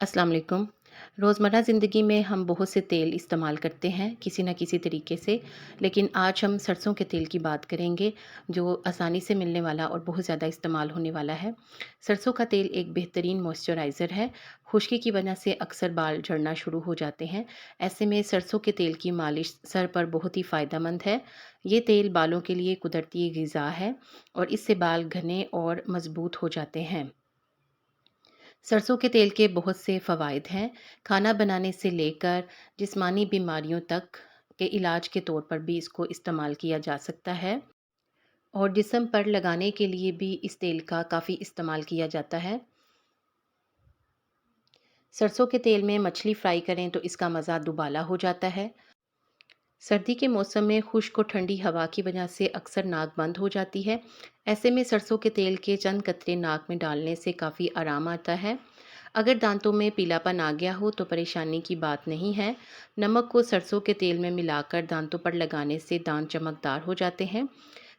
अस्सलाम वालेकुम। रोज़मर्रा ज़िंदगी में हम बहुत से तेल इस्तेमाल करते हैं किसी न किसी तरीके से, लेकिन आज हम सरसों के तेल की बात करेंगे जो आसानी से मिलने वाला और बहुत ज़्यादा इस्तेमाल होने वाला है। सरसों का तेल एक बेहतरीन मॉइस्चराइज़र है। खुश्की की वजह से अक्सर बाल झड़ना शुरू हो जाते हैं। ऐसे में सरसों के तेल की मालिश सर पर बहुत ही फ़ायदेमंद है। ये तेल बालों के लिए कुदरती ग़िज़ा है और इससे बाल घने और मज़बूत हो जाते हैं। सरसों के तेल के बहुत से फ़वाइद हैं। खाना बनाने से लेकर जिस्मानी बीमारियों तक के इलाज के तौर पर भी इसको इस्तेमाल किया जा सकता है और जिस्म पर लगाने के लिए भी इस तेल का काफ़ी इस्तेमाल किया जाता है। सरसों के तेल में मछली फ्राई करें तो इसका मज़ा दुबाला हो जाता है। सर्दी के मौसम में खुश्क और ठंडी हवा की वजह से अक्सर नाक बंद हो जाती है। ऐसे में सरसों के तेल के चंद कतरे नाक में डालने से काफ़ी आराम आता है। अगर दांतों में पीलापन आ गया हो तो परेशानी की बात नहीं है। नमक को सरसों के तेल में मिलाकर दांतों पर लगाने से दांत चमकदार हो जाते हैं।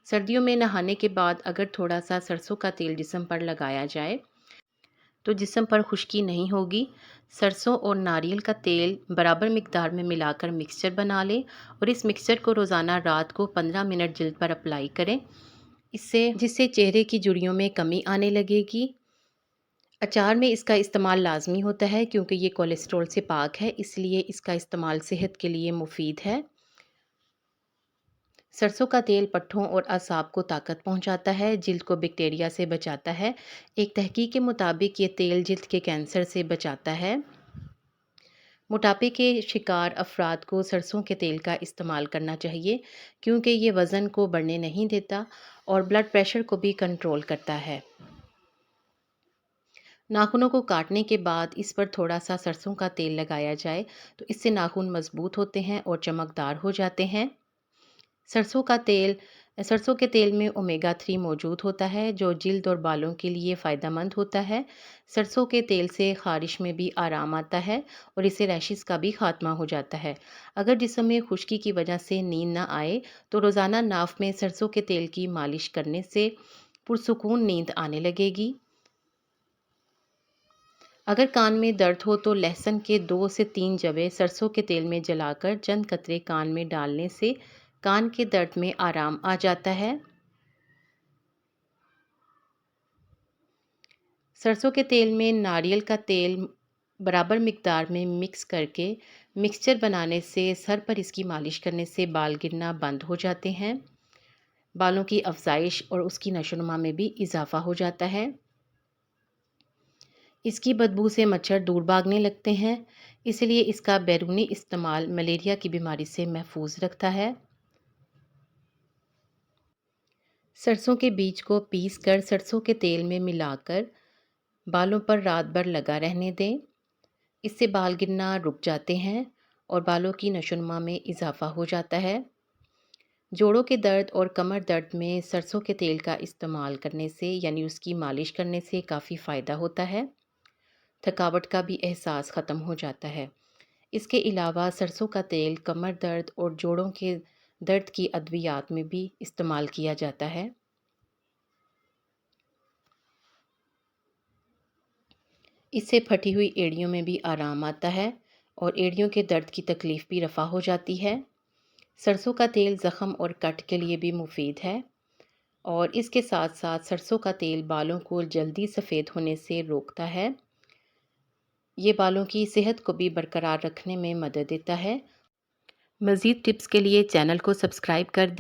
सर्दियों में नहाने के बाद अगर थोड़ा सा सरसों का तेल जिस्म पर लगाया जाए तो जिस्म पर खुश्की नहीं होगी। सरसों और नारियल का तेल बराबर मिकदार में मिलाकर मिक्सचर बना लें और इस मिक्सचर को रोज़ाना रात को 15 मिनट जिल्द पर अप्लाई करें, इससे जिससे चेहरे की झुर्रियों में कमी आने लगेगी। अचार में इसका इस्तेमाल लाजमी होता है क्योंकि ये कोलेस्ट्रॉल से पाक है, इसलिए इसका इस्तेमाल सेहत के लिए मुफीद है। सरसों का तेल पट्ठों और असाब को ताकत पहुंचाता है, जिल्द को बैक्टीरिया से बचाता है। एक तहकीक के मुताबिक ये तेल जिल्द के कैंसर से बचाता है। मोटापे के शिकार अफराद को सरसों के तेल का इस्तेमाल करना चाहिए क्योंकि ये वज़न को बढ़ने नहीं देता और ब्लड प्रेशर को भी कंट्रोल करता है। नाखूनों को काटने के बाद इस पर थोड़ा सा सरसों का तेल लगाया जाए तो इससे नाखून मजबूत होते हैं और चमकदार हो जाते हैं। सरसों का तेल सरसों के तेल में ओमेगा 3 मौजूद होता है जो जिल्द और बालों के लिए फ़ायदेमंद होता है। सरसों के तेल से ख़ारिश में भी आराम आता है और इससे रैशेस का भी खात्मा हो जाता है। अगर जिस्म में खुश्की की वजह से नींद ना आए तो रोज़ाना नाफ में सरसों के तेल की मालिश करने से पुरसुकून नींद आने लगेगी। अगर कान में दर्द हो तो लहसुन के 2 से 3 जवे सरसों के तेल में जलाकर चंद कतरे कान में डालने से कान के दर्द में आराम आ जाता है। सरसों के तेल में नारियल का तेल बराबर मिकदार में मिक्स करके मिक्सचर बनाने से सर पर इसकी मालिश करने से बाल गिरना बंद हो जाते हैं। बालों की अफजाइश और उसकी नशोनुमा में भी इजाफा हो जाता है। इसकी बदबू से मच्छर दूर भागने लगते हैं, इसलिए इसका बैरूनी इस्तेमाल मलेरिया की बीमारी से महफूज रखता है। सरसों के बीज को पीस कर सरसों के तेल में मिलाकर बालों पर रात भर लगा रहने दें। इससे बाल गिरना रुक जाते हैं और बालों की नशोनुमा में इजाफा हो जाता है। जोड़ों के दर्द और कमर दर्द में सरसों के तेल का इस्तेमाल करने से यानी उसकी मालिश करने से काफ़ी फ़ायदा होता है। थकावट का भी एहसास ख़त्म हो जाता है। इसके अलावा सरसों का तेल कमर दर्द और जोड़ों के दर्द की अद्वियात में भी इस्तेमाल किया जाता है। इससे फटी हुई एड़ियों में भी आराम आता है और एड़ियों के दर्द की तकलीफ़ भी रफ़ा हो जाती है। सरसों का तेल ज़ख़म और कट के लिए भी मुफीद है और इसके साथ साथ सरसों का तेल बालों को जल्दी सफ़ेद होने से रोकता है। ये बालों की सेहत को भी बरकरार रखने में मदद देता है। मज़ीद टिप्स के लिए चैनल को सब्सक्राइब कर दें।